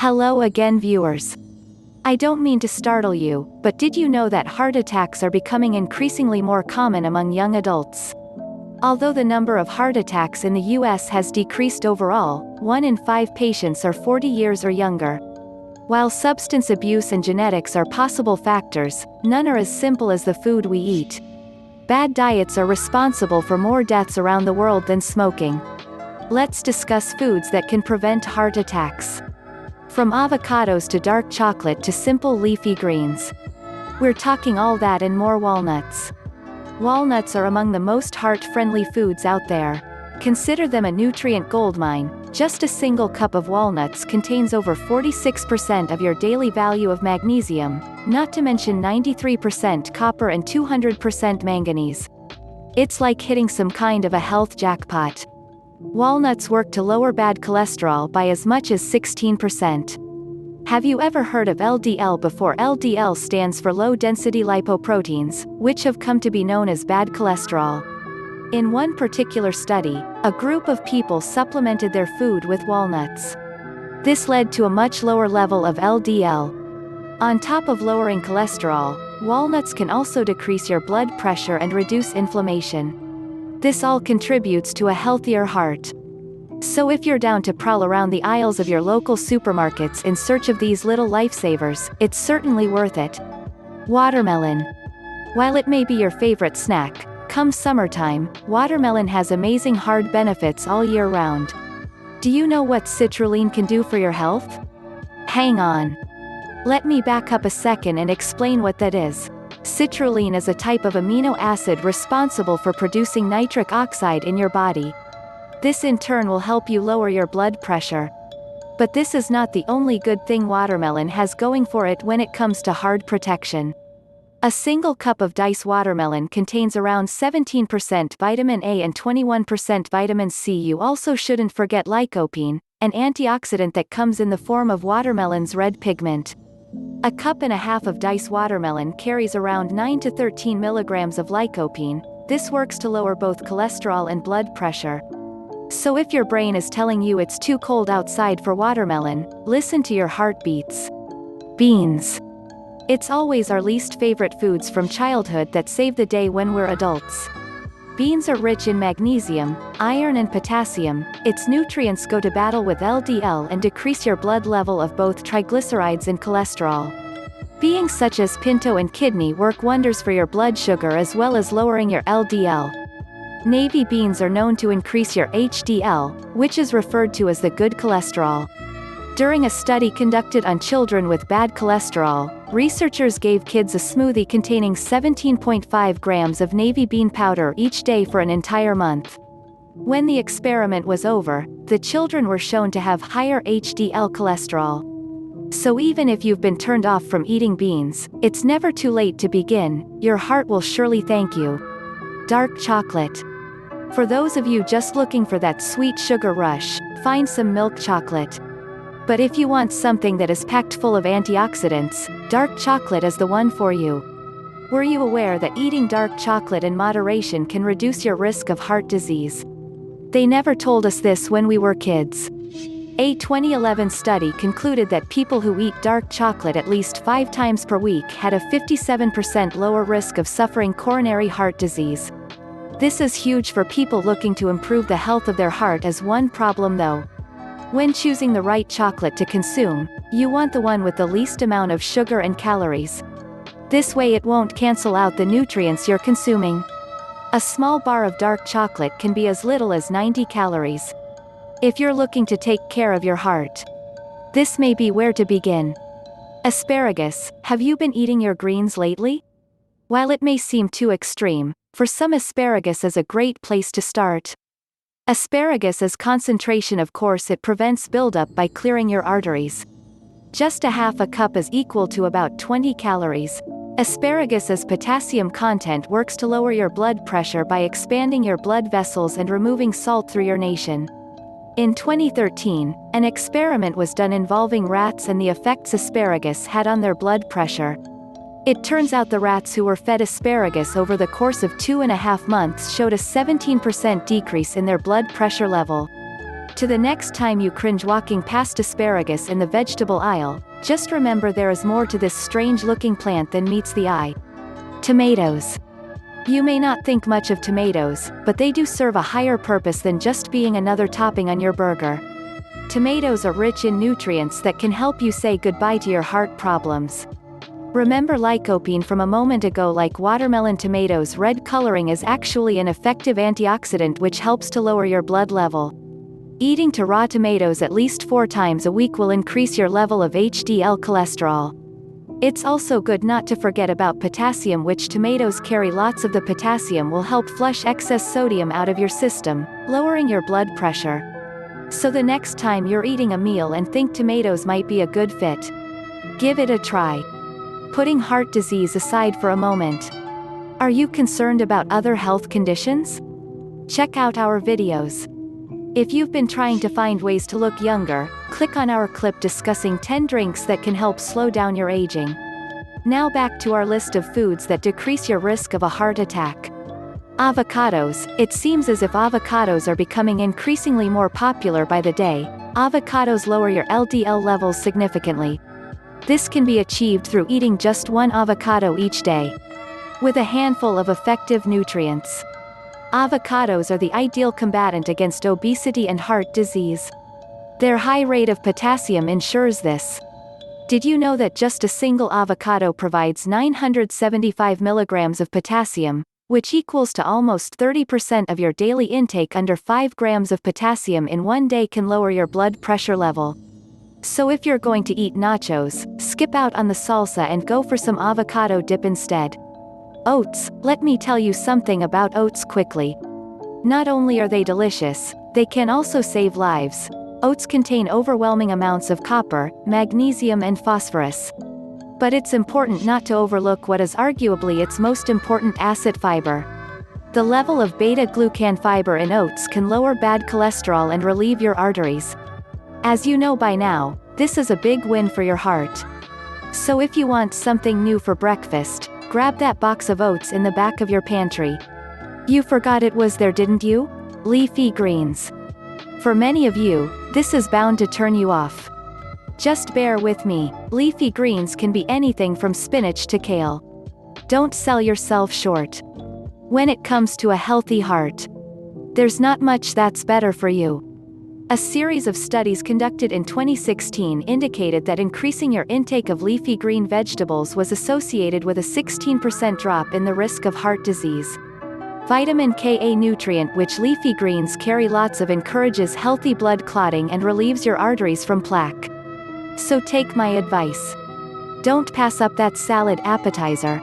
Hello again, viewers. I don't mean to startle you, but did you know that heart attacks are becoming increasingly more common among young adults? Although the number of heart attacks in the US has decreased overall, 1 in 5 patients are 40 years or younger. While substance abuse and genetics are possible factors, none are as simple as the food we eat. Bad diets are responsible for more deaths around the world than smoking. Let's discuss foods that can prevent heart attacks. From avocados to dark chocolate to simple leafy greens. We're talking all that and more. Walnuts. Walnuts are among the most heart-friendly foods out there. Consider them a nutrient goldmine. Just a single cup of walnuts contains over 46% of your daily value of magnesium, not to mention 93% copper and 200% manganese. It's like hitting some kind of a health jackpot. Walnuts work to lower bad cholesterol by as much as 16%. Have you ever heard of LDL before? LDL stands for low-density lipoproteins, which have come to be known as bad cholesterol. In one particular study, a group of people supplemented their food with walnuts. This led to a much lower level of LDL. On top of lowering cholesterol, walnuts can also decrease your blood pressure and reduce inflammation. This all contributes to a healthier heart. So if you're down to prowl around the aisles of your local supermarkets in search of these little lifesavers, it's certainly worth it. Watermelon. While it may be your favorite snack, come summertime, watermelon has amazing heart benefits all year round. Do you know what citrulline can do for your health? Hang on. Let me back up a second and explain what that is. Citrulline is a type of amino acid responsible for producing nitric oxide in your body. This in turn will help you lower your blood pressure. But this is not the only good thing watermelon has going for it when it comes to heart protection. A single cup of diced watermelon contains around 17% vitamin A and 21% vitamin C. You also shouldn't forget lycopene, an antioxidant that comes in the form of watermelon's red pigment. A cup and a half of diced watermelon carries around 9 to 13 milligrams of lycopene. This works to lower both cholesterol and blood pressure. So if your brain is telling you it's too cold outside for watermelon, listen to your heartbeats. Beans. It's always our least favorite foods from childhood that save the day when we're adults. Beans are rich in magnesium, iron and potassium. Its nutrients go to battle with LDL and decrease your blood level of both triglycerides and cholesterol. Beans such as pinto and kidney work wonders for your blood sugar as well as lowering your LDL. Navy beans are known to increase your HDL, which is referred to as the good cholesterol. During a study conducted on children with bad cholesterol, researchers gave kids a smoothie containing 17.5 grams of navy bean powder each day for an entire month. When the experiment was over, the children were shown to have higher HDL cholesterol. So even if you've been turned off from eating beans, it's never too late to begin. Your heart will surely thank you. Dark chocolate. For those of you just looking for that sweet sugar rush, find some milk chocolate. But if you want something that is packed full of antioxidants, dark chocolate is the one for you. Were you aware that eating dark chocolate in moderation can reduce your risk of heart disease? They never told us this when we were kids. A 2011 study concluded that people who eat dark chocolate at least 5 times per week had a 57% lower risk of suffering coronary heart disease. This is huge for people looking to improve the health of their heart. As one problem though. When choosing the right chocolate to consume, you want the one with the least amount of sugar and calories. This way it won't cancel out the nutrients you're consuming. A small bar of dark chocolate can be as little as 90 calories. If you're looking to take care of your heart, this may be where to begin. Asparagus. Have you been eating your greens lately? While it may seem too extreme, for some asparagus is a great place to start. Asparagus is concentration. Of course it prevents buildup by clearing your arteries. Just a half a cup is equal to about 20 calories. Asparagus' potassium content works to lower your blood pressure by expanding your blood vessels and removing salt through urination. In 2013, an experiment was done involving rats and the effects asparagus had on their blood pressure. It turns out the rats who were fed asparagus over the course of 2.5 months showed a 17% decrease in their blood pressure level. To the next time you cringe walking past asparagus in the vegetable aisle, just remember there is more to this strange-looking plant than meets the eye. Tomatoes. You may not think much of tomatoes, but they do serve a higher purpose than just being another topping on your burger. Tomatoes are rich in nutrients that can help you say goodbye to your heart problems. Remember lycopene from a moment ago. Like watermelon, tomatoes' red coloring is actually an effective antioxidant which helps to lower your blood level. Eating raw tomatoes at least 4 times a week will increase your level of HDL cholesterol. It's also good not to forget about potassium, which tomatoes carry lots of. The potassium will help flush excess sodium out of your system, lowering your blood pressure. So the next time you're eating a meal and think tomatoes might be a good fit, give it a try. Putting heart disease aside for a moment. Are you concerned about other health conditions? Check out our videos. If you've been trying to find ways to look younger, click on our clip discussing 10 drinks that can help slow down your aging. Now back to our list of foods that decrease your risk of a heart attack. Avocados. It seems as if avocados are becoming increasingly more popular by the day. Avocados lower your LDL levels significantly. This can be achieved through eating just 1 avocado each day, with a handful of effective nutrients. Avocados are the ideal combatant against obesity and heart disease. Their high rate of potassium ensures this. Did you know that just a single avocado provides 975 milligrams of potassium, which equals to almost 30% of your daily intake? Under 5 grams of potassium in one day can lower your blood pressure level. So if you're going to eat nachos, skip out on the salsa and go for some avocado dip instead. Oats. Let me tell you something about oats quickly. Not only are they delicious, they can also save lives. Oats contain overwhelming amounts of copper, magnesium and phosphorus. But it's important not to overlook what is arguably its most important asset: fiber. The level of beta-glucan fiber in oats can lower bad cholesterol and relieve your arteries. As you know by now, this is a big win for your heart. So if you want something new for breakfast, grab that box of oats in the back of your pantry. You forgot it was there, didn't you? Leafy greens. For many of you, this is bound to turn you off. Just bear with me. Leafy greens can be anything from spinach to kale. Don't sell yourself short. When it comes to a healthy heart, there's not much that's better for you. A series of studies conducted in 2016 indicated that increasing your intake of leafy green vegetables was associated with a 16% drop in the risk of heart disease. Vitamin K, a nutrient which leafy greens carry lots of, encourages healthy blood clotting and relieves your arteries from plaque. So take my advice. Don't pass up that salad appetizer.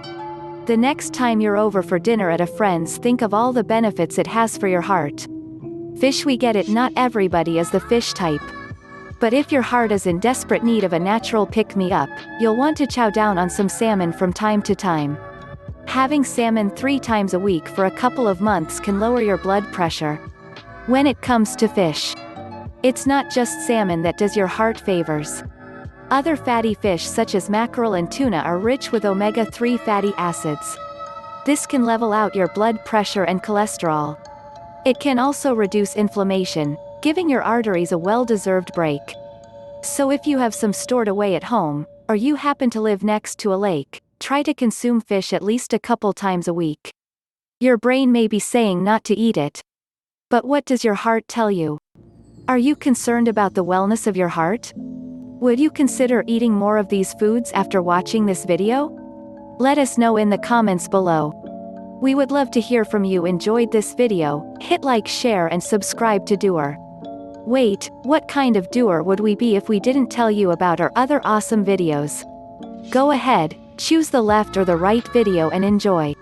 The next time you're over for dinner at a friend's, think of all the benefits it has for your heart. Fish, we get it, not everybody is the fish type. But if your heart is in desperate need of a natural pick-me-up, you'll want to chow down on some salmon from time to time. Having salmon 3 times a week for a couple of months can lower your blood pressure. When it comes to fish, it's not just salmon that does your heart favors. Other fatty fish such as mackerel and tuna are rich with omega-3 fatty acids. This can level out your blood pressure and cholesterol. It can also reduce inflammation, giving your arteries a well-deserved break. So if you have some stored away at home, or you happen to live next to a lake, try to consume fish at least a couple times a week. Your brain may be saying not to eat it. But what does your heart tell you? Are you concerned about the wellness of your heart? Would you consider eating more of these foods after watching this video? Let us know in the comments below. We would love to hear from you. Enjoyed this video? Hit like, share and subscribe to Doer. Wait, what kind of doer would we be if we didn't tell you about our other awesome videos? Go ahead, choose the left or the right video and enjoy.